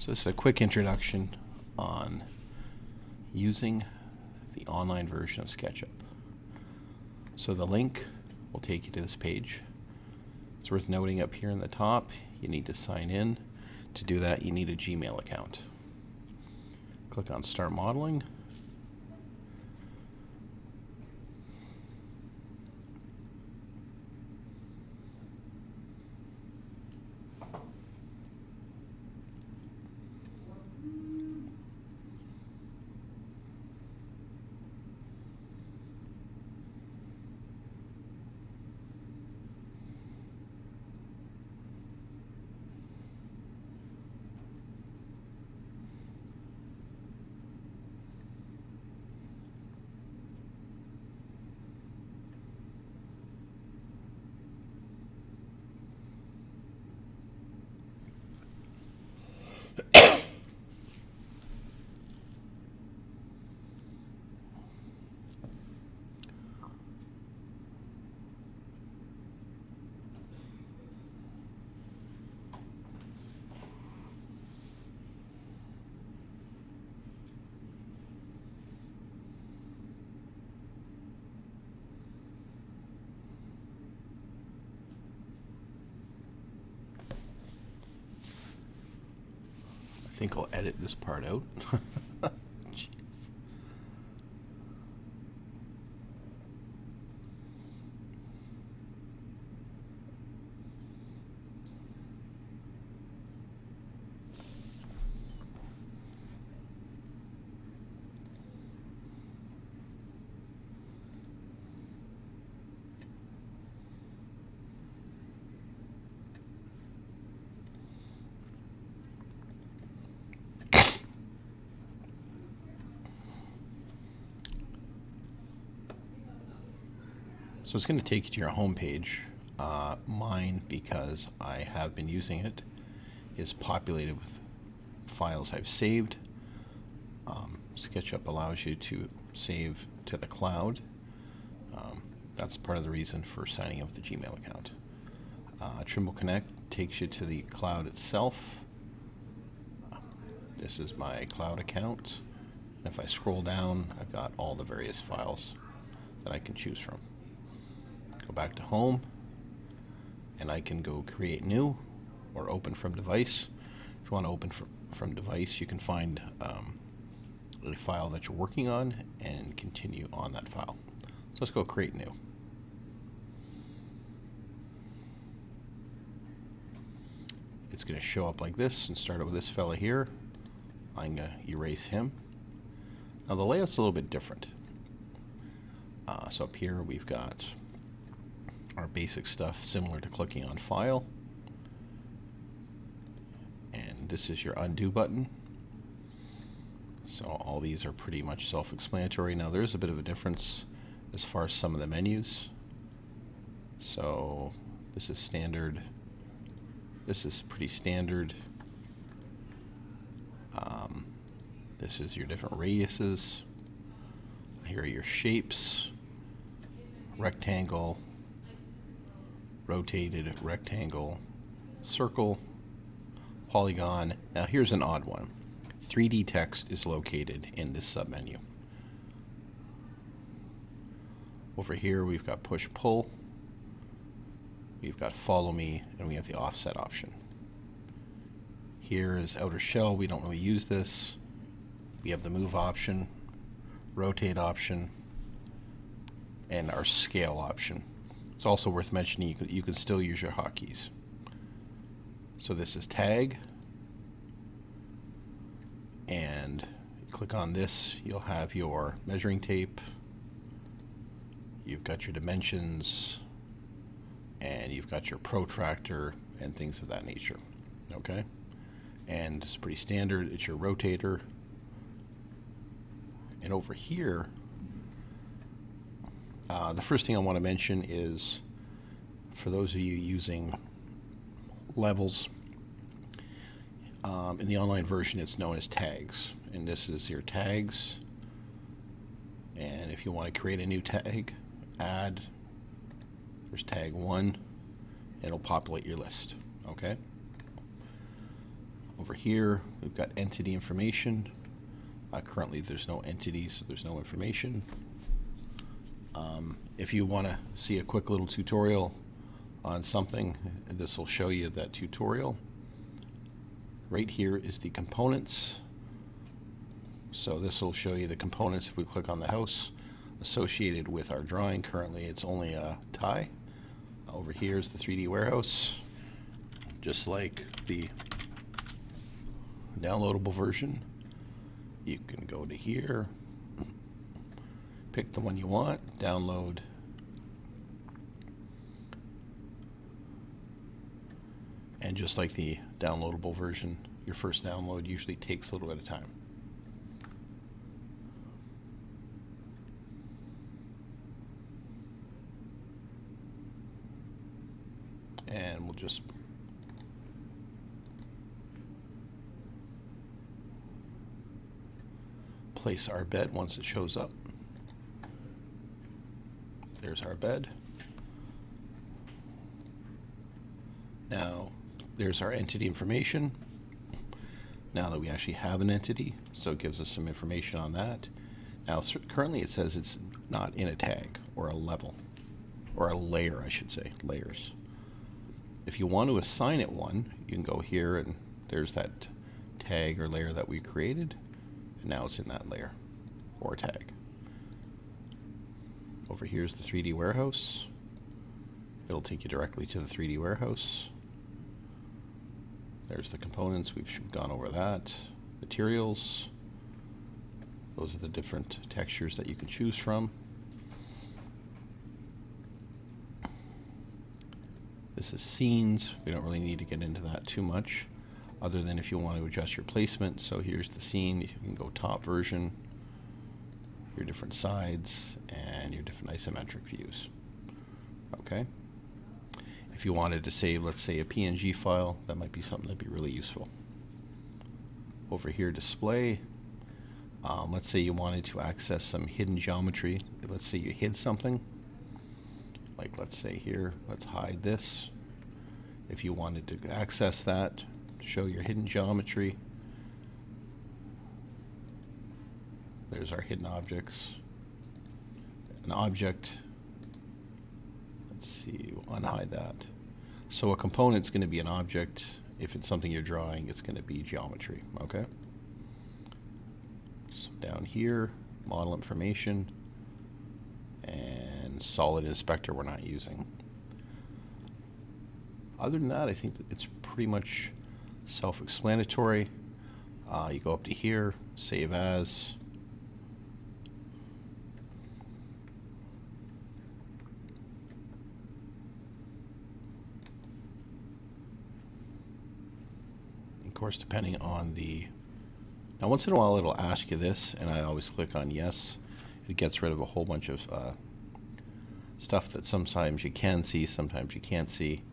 So this is a quick introduction on using the online version of SketchUp. So the link will take you to this page. It's worth noting up here in the top, you need to sign in. To do that, you need a Gmail account. Click on Start Modeling. I think I'll edit this part out. Jeez. So it's going to take you to your home page. Mine, because I have been using it, is populated with files I've saved. SketchUp allows you to save to the cloud. That's part of the reason for signing up with the Gmail account. Trimble Connect takes you to the cloud itself. This is my cloud account. And if I scroll down, I've got all the various files that I can choose from. Go back to home, and I can go create new or open from device. If you want to open from device, you can find a file that you're working on and continue on that file. So let's go create new. It's going to show up like this and start with this fella here. I'm going to erase him. Now the layout's a little bit different. So up here we've got our basic stuff, similar to clicking on File. And this is your undo button. So all these are pretty much self-explanatory. Now there is a bit of a difference as far as some of the menus. So this is standard. This is pretty standard. This is your different radiuses. Here are your shapes. Rectangle, rotated, rectangle, circle, polygon. Now here's an odd one. 3D text is located in this submenu. Over here we've got push-pull, we've got follow me, and we have the offset option. Here is outer shell. We don't really use this. We have the move option, rotate option, and our scale option. It's also worth mentioning you can still use your hotkeys. So this is tag, and you click on this, you'll have your measuring tape, you've got your dimensions, and you've got your protractor and things of that nature. Okay? And it's pretty standard. It's your rotator. And over here, the first thing I want to mention is, for those of you using levels, in the online version it's known as tags, and this is your tags. And if you want to create a new tag, add, there's tag 1, and it'll populate your list. Okay? Over here, we've got entity information. Currently, there's no entities, so there's no information. If you want to see a quick little tutorial on something, this will show you that tutorial. Right here is the components. So this will show you the components if we click on the house associated with our drawing. Currently, it's only a tie. Over here is the 3D warehouse, just like the downloadable version. You can go to here, pick the one you want, download, and just like the downloadable version, your first download usually takes a little bit of time. And we'll just place our bed once it shows up. There's our bed. Now, there's our entity information. Now that we actually have an entity, so it gives us some information on that. Now, currently it says it's not in a tag or a level, or a layer, I should say, layers. If you want to assign it one, you can go here and there's that tag or layer that we created, and now it's in that layer or tag. Over here is the 3D warehouse. It'll take you directly to the 3D warehouse. There's the components, we've gone over that. Materials, those are the different textures that you can choose from. This is scenes. We don't really need to get into that too much, other than if you want to adjust your placement. So here's the scene. You can go top version, your different sides, and your different isometric views. Okay. If you wanted to save, let's say, a PNG file, that might be something that'd be really useful. Over here, display. Let's say you wanted to access some hidden geometry. Let's say you hid something. Like, let's say here, let's hide this. If you wanted to access that, show your hidden geometry, there's our hidden objects. An object, let's see, we'll unhide that. So a component's going to be an object. If it's something you're drawing, it's going to be geometry, okay? So down here, model information, and solid inspector we're not using. Other than that, I think that it's pretty much self-explanatory. You go up to here, save as. Of course, depending on the... Now, once in a while, it'll ask you this, and I always click on yes. It gets rid of a whole bunch of stuff that sometimes you can see, sometimes you can't see,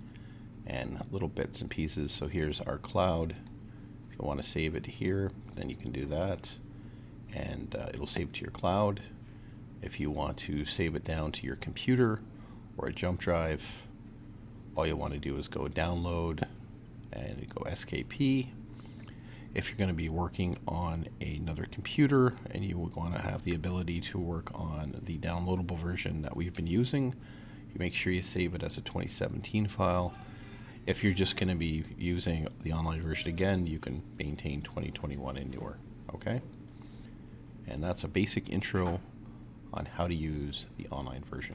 and little bits and pieces. So here's our cloud. If you want to save it to here, then you can do that, and it'll save it to your cloud. If you want to save it down to your computer or a jump drive, all you want to do is go download and you go SKP. If you're going to be working on another computer and you would want to have the ability to work on the downloadable version that we've been using, you make sure you save it as a 2017 file. If you're just going to be using the online version again, you can maintain 2021 and newer, okay? And that's a basic intro on how to use the online version.